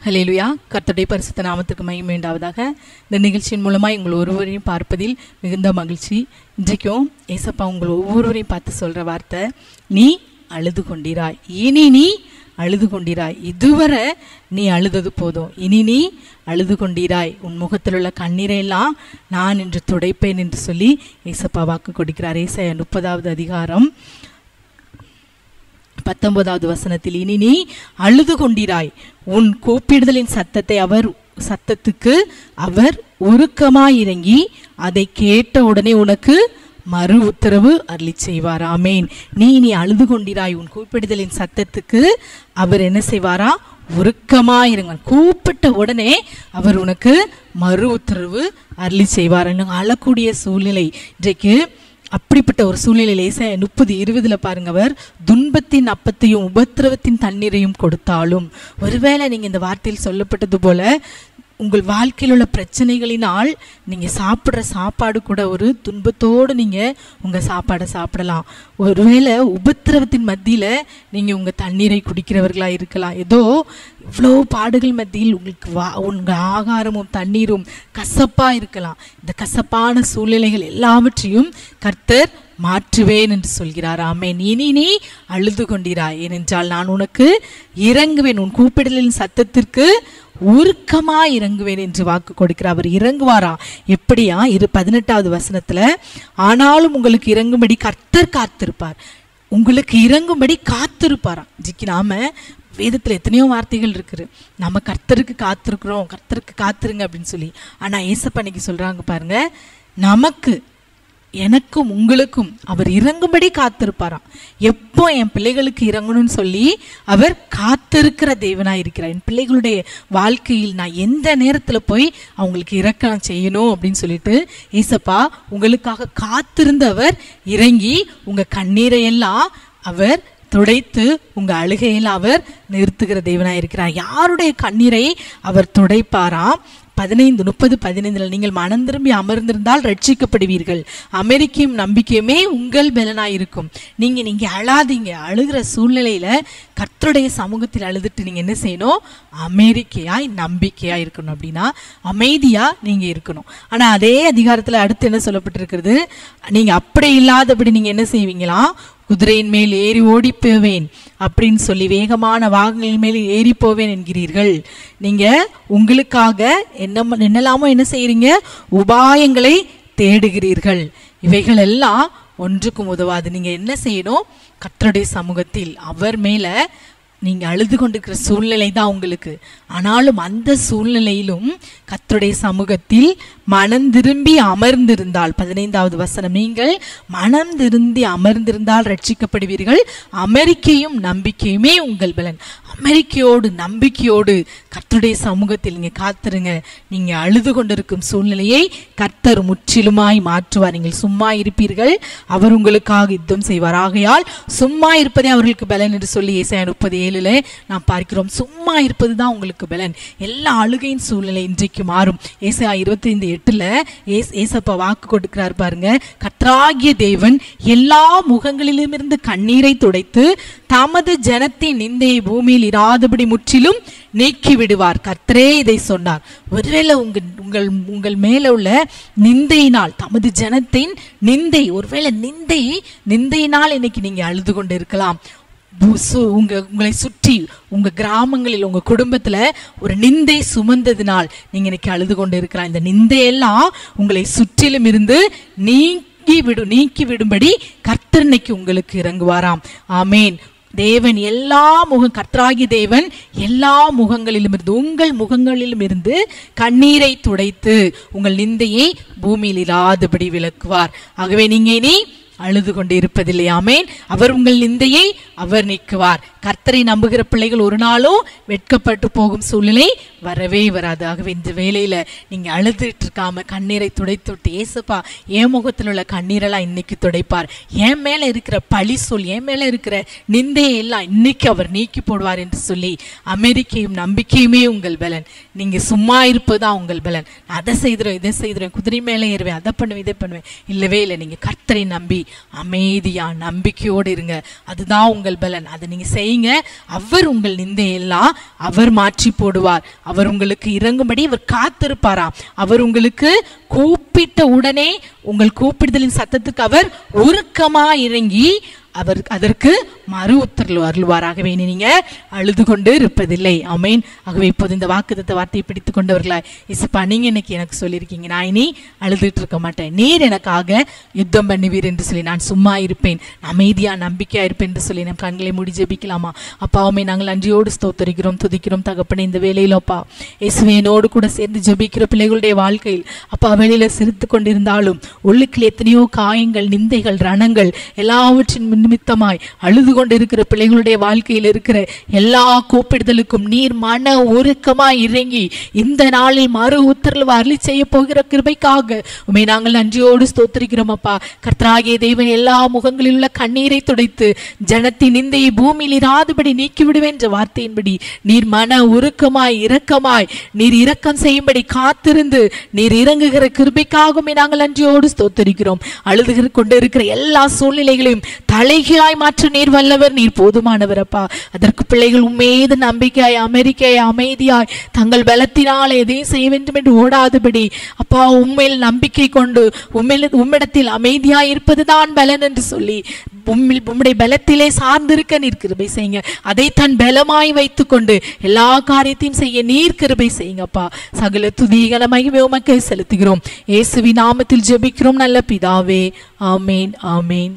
ஹல்லேலூயா. கர்த்தருடைய பரிசுத்த நாமத்துக்கு மகிமை உண்டாவதாக. இந்த நிகழ்ச்சியின் மூலமாக உங்கள் ஒருவரையும் பார்ப்பதில் மிகுந்த மகிழ்ச்சி. இன்றைக்கும் ஏசப்பா உங்கள் ஒவ்வொருவரையும் பார்த்து சொல்கிற வார்த்தை, நீ அழுது கொண்டிராய், இனி நீ அழுது கொண்டிராய். இதுவரை நீ அழுதது போதும், இனி நீ அழுது கொண்டிராய், உன் முகத்தில் உள்ள கண்ணீரையெல்லாம் நான் இன்று துடைப்பேன் என்று சொல்லி ஏசப்பா வாக்கு கொடுக்கிறார். ஏசாயா 30வது அதிகாரம் 19வது வசனத்தில், இனி நீ அழுது கொண்டிராய், உன் கூப்பிடுதலின் சத்தத்துக்கு அவர் உருக்கமாய் இறங்கி அதை கேட்ட உடனே உனக்கு மறு உத்தரவு அருளி செய்வார். ஆமேன். நீ அழுது கொண்டிராய், உன் கூப்பிடுதலின் சத்தத்துக்கு அவர் என்ன செய்வாரா? உருக்கமாய் இருங்க. கூப்பிட்ட உடனே அவர் உனக்கு மறு உத்தரவு அருளி செய்வார். அழக்கூடிய சூழ்நிலை இன்றைக்கு அப்படிப்பட்ட ஒரு சூழ்நிலையில் ஏசாயா 30:20 பாருங்க, அவர் துன்பத்தின் அப்பத்தையும் உபத்திரவத்தின் தண்ணீரையும் கொடுத்தாலும். ஒருவேளை நீங்க இந்த வார்த்தையில் சொல்லப்பட்டது போல உங்கள் வாழ்க்கையில் உள்ள பிரச்சனைகளினால் நீங்கள் சாப்பிட்ற சாப்பாடு கூட ஒரு துன்பத்தோடு நீங்கள் உங்கள் சாப்பாடை சாப்பிடலாம். ஒருவேளை உபத்திரவத்தின் மத்தியில் நீங்கள் உங்கள் தண்ணீரை குடிக்கிறவர்களாக இருக்கலாம். ஏதோ இவ்வளோ பாடுகள் மத்தியில் உங்களுக்கு உங்கள் ஆகாரமும் தண்ணீரும் கசப்பாக இருக்கலாம். இந்த கசப்பான சூழ்நிலைகள் எல்லாவற்றையும் கர்த்தர் மாற்றுவேன் என்று சொல்கிறார். ஆமேன். இனி நீ அழுது கொண்டிராய், ஏனென்றால் நான் உனக்கு இறங்குவேன், உன் கூப்பிடலின் சத்தத்திற்கு உருக்கமா இறங்குவேன் என்று வாக்கு கொடுக்கிறார். அவர் இறங்குவாரா? எப்படியா? 18வது வசனத்துல, ஆனாலும் உங்களுக்கு இறங்கும்படி கர்த்தர் காத்திருப்பார். உங்களுக்கு இறங்கும்படி காத்திருப்பாராம். ஜிக்கி நாம வேதத்துல எத்தனையோ வார்த்தைகள் இருக்குது, நம்ம கர்த்தருக்கு காத்திருக்கிறோம், கர்த்தருக்கு காத்திருங்க அப்படின்னு சொல்லி. ஆனா ஏசப்பா இன்னைக்கு சொல்றாங்க பாருங்க, நமக்கு எனக்கும் உங்களுக்கும் அவர் இறங்கும்படி காத்திருப்பாராம். எப்போ என் பிள்ளைகளுக்கு இறங்கணும்னு சொல்லி அவர் காத்திருக்கிற தேவனாக இருக்கிறார். என் பிள்ளைகளுடைய வாழ்க்கையில் நான் எந்த நேரத்தில் போய் அவங்களுக்கு இறக்கம் செய்யணும் அப்படின்னு சொல்லிட்டு ஏசப்பா உங்களுக்காக காத்திருந்து அவர் இறங்கி உங்கள் கண்ணீரையெல்லாம் அவர் துடைத்து உங்கள் அழுகையில் அவர் நிறுத்துகிற தேவனாக இருக்கிறார். யாருடைய கண்ணீரை அவர் துடைப்பாராம்? 15:30-15 நீங்கள் மனம் திரும்பி அமர்ந்திருந்தால் ரட்சிக்கப்படுவீர்கள், அமெரிக்கையும் நம்பிக்கையுமே உங்கள் பலனாயிருக்கும். நீங்க அழாதீங்க. அழுகிற சூழ்நிலையில கர்த்தருடைய சமூகத்தில் அழுதுட்டு நீங்க என்ன செய்யணும்? அமெரிக்கையாய் நம்பிக்கையா இருக்கணும். அப்படின்னா அமைதியா நீங்க இருக்கணும். ஆனா அதே அதிகாரத்துல அடுத்து என்ன சொல்லப்பட்டிருக்கிறது? நீங்க அப்படி இல்லாதபடி நீங்க என்ன செய்வீங்களா? குதிரையின் மேல் ஏறி ஓடி போவேன் அப்படின்னு சொல்லி வேகமான வாகனங்களின் மேல் ஏறி போவேன் என்கிறீர்கள். நீங்க உங்களுக்காக என்னெல்லாமோ என்ன செய்யறீங்க? உபாயங்களை தேடுகிறீர்கள். இவைகள் எல்லாம் ஒன்றுக்கும் உதவாது. நீங்க என்ன செய்யணும்? கர்த்தருடைய சமூகத்தில் அவர் மேல நீங்க அழுது கொண்டிருக்கிற சூழ்நிலை தான் உங்களுக்கு. ஆனாலும் அந்த சூழ்நிலையிலும் கர்த்தருடைய சமூகத்தில் மனம் திரும்பி அமர்ந்திருந்தால், 15வது வசனம், நீங்கள் மனம் திரும்பி அமர்ந்திருந்தால் ரட்சிக்கப்படுவீர்கள், அமெரிக்கையும் நம்பிக்கையுமே உங்கள் பலன். அமெரிக்கையோடு நம்பிக்கையோடு கர்த்தருடைய சமூகத்தில் நீங்க காத்திருங்க. நீங்க அழுது கொண்டிருக்கும் சூழ்நிலையை கர்த்தர் முற்றிலுமாய் மாற்றுவார். நீங்கள் சும்மா இருப்பீர்கள், அவர் உங்களுக்காக யுத்தம் செய்வார். ஆகையால் சும்மா இருப்பதே அவர்களுக்கு பலன் என்று சொல்லி ஏசாயா 37 நாம் பார்க்கிறோம். சும்மா இருப்பது தான் உங்களுக்கு பலன். எல்லா அழுகையின் சூழ்நிலை இன்றைக்கு மாறும். ஏசாயா 25:8 ஏசப்பா வாக்கு கொடுக்கிறார் பாருங்க, கர்த்தராகிய தேவன் எல்லா முகங்களிலும் இருந்து கண்ணீரை துடைத்து தமது ஜனத்தின் நிந்தையை பூமியில் இராதபடி முற்றிலும் நீக்கி விடுவார். கர்த்தரே இதை சொன்னார். ஒருவேளை உங்கள் மேல உள்ள நிந்தையினால், தமது ஜனத்தின் நிந்தை, ஒருவேளை நிந்தையினால் இன்னைக்கு நீங்க அழுது கொண்டு இருக்கலாம். உங்களை சுற்றி உங்க கிராமங்களில் உங்க குடும்பத்துல ஒரு நிந்தை சுமந்ததினால் நீங்க இன்னைக்கு அழுது கொண்டு இருக்கிறார். இந்த நிந்தையெல்லாம் உங்களை சுற்றிலும் இருந்து நீக்கி விடும்படி கர்த்தர் இன்னைக்கு உங்களுக்கு இறங்குவாராம். ஆமேன். தேவன் கர்த்தராகிய தேவன் எல்லா முகங்களிலும் இருந்து, உங்கள் முகங்களிலும் இருந்து கண்ணீரை துடைத்து உங்கள் நிந்தையை பூமியில் இராதபடி விலக்குவார். ஆகவே நீங்க இனி அழுது கொண்டு இருப்பதில்லை. ஆமேன். அவர் உங்கள் நிந்தையை அவர் நீக்குவார். கர்த்தரை நம்புகிற பிள்ளைகள் ஒரு நாளும் வெட்கப்பட்டு போகும் சூழ்நிலை வரவே வராது. ஆகவே இந்த வேளையில நீங்க அழுதுட்டு இருக்காம கண்ணீரை துடைத்து விட்டு, ஏசப்பா என் முகத்தில் உள்ள கண்ணீரெல்லாம் இன்னைக்கு துடைப்பார், என் மேல இருக்கிற பழி சொல், என் மேல இருக்கிற நிந்தையை எல்லாம் இன்னைக்கு அவர் நீக்கி போடுவார் என்று சொல்லி, அமெரிக்கையும் நம்பிக்கையுமே உங்கள் பலன். நீங்க சும்மா இருப்பதுதான் உங்கள் பலன். அதை செய்துறேன், இதை செய்துறேன், குதிரை மேலே ஏறுவேன், அதை பண்ணுவேன், இதை பண்ணுவேன், இல்லவே இல்லை. நீங்க கர்த்தரை நம்பி அமைதியா நம்பிக்கையோடு இருங்க. அதுதான் உங்கள் பலன். அதை நீங்க செய்ய செய்யுங்க, அவர் உங்கள் நிந்தையெல்லாம் அவர் மாற்றி போடுவார். அவர் உங்களுக்கு இறங்கும்படி அவர் காத்திருப்பாராம். அவர் உங்களுக்கு கூப்பிட்ட உடனே உங்கள் கூப்பிடுதலின் சத்தத்துக்கு அவர் உருக்கமா இறங்கி அவர் அதற்கு மறு உத்தரவு அருள்வாராகவே நீங்க அழுது கொண்டு இருப்பதில்லை. ஆமேன். ஆகவே இப்போது இந்த வாக்குத்தத்த வார்த்தையை பிடித்து கொண்டவர்களா, இசப்பா நீங்க இன்னைக்கு எனக்கு சொல்லியிருக்கீங்க, நான் இனி அழுதுட்டு இருக்க மாட்டேன், நீர் எனக்காக யுத்தம் பண்ணுவீர் என்று சொல்லி நான் சும்மா இருப்பேன், அமைதியா நம்பிக்கையா இருப்பேன் என்று சொல்லி நம் கண்களை மூடி ஜெபிக்கலாமா? அப்பாவுமே நாங்கள் நன்றியோடு ஸ்தோத்தரிக்கிறோம், துதிக்கிறோம் தகப்பனே. இந்த வேலையில அப்பா இயேசுவேனோடு கூட சேர்ந்து ஜெபிக்கிற பிள்ளைகளுடைய வாழ்க்கையில் அப்பா வெளியில சிரித்து கொண்டிருந்தாலும் உள்ளுக்குள் எத்தனையோ காயங்கள், நிந்தைகள், ரணங்கள் எல்லாவற்றின் நிமித்தமாய் அழுது கொண்டு இருக்கிற பிள்ளைகளுடைய வாழ்க்கையில் இருக்கிற எல்லா கூப்பிடுதலுக்கும் நீர் மன உருக்கமாய் இறங்கி இந்த நாளில் மறு உத்தரவு அருளி செய்ய போகிற கிருபைக்காக உம்மை நாங்கள் நன்றியோடு ஸ்தோத்திரிக்கிறோம் அப்பா. கர்த்தராகிய தேவன் எல்லா முகங்களில் உள்ள கண்ணீரை துடைத்து ஜனத்தின் நிந்தையை பூமியில் இராதபடி நீக்கிவிடுவேன் என்ற வார்த்தையின்படி நீர் மன உருக்கமாய் இரக்கமாய் நீர் இரக்கம் செய்யும்படி காத்திருந்து நீர் இறங்குகிற கிருபைக்காக நாங்கள் நன்றியோடு ஸ்தோத்திரிக்கிறோம். அழுது கொண்டு இருக்கிற எல்லா சூழ்நிலைகளையும் தலைகீழாய் மாற்ற நீர் வல்லவர், நீர் போதுமானவர் அப்பா. அதற்கு பிள்ளைகள் உம்மீது நம்பிக்கையாய் அமைதியாய் தங்கள் பலத்தினால் எதையும் செய்ய வேண்டும் என்று ஓடாதபடி அப்பா உண்மையில் நம்பிக்கை கொண்டு உம்மிடத்தில் அமைதியாய் இருப்பதுதான் பலன் என்று சொல்லி உம்முடைய பலத்திலே சார்ந்திருக்க நீர் கிருபை செய்யுங்க. அதை தன் பலமாய் வைத்துக் கொண்டு எல்லா காரியத்தையும் செய்ய நீர் கிருபை செய்யுங்கப்பா. சகல துதிகளை மகிமை உமக்கே செலுத்துகிறோம். இயேசுவின் நாமத்தில் ஜெபிக்கிறோம் நல்ல பிதாவே. ஆமேன், ஆமேன்.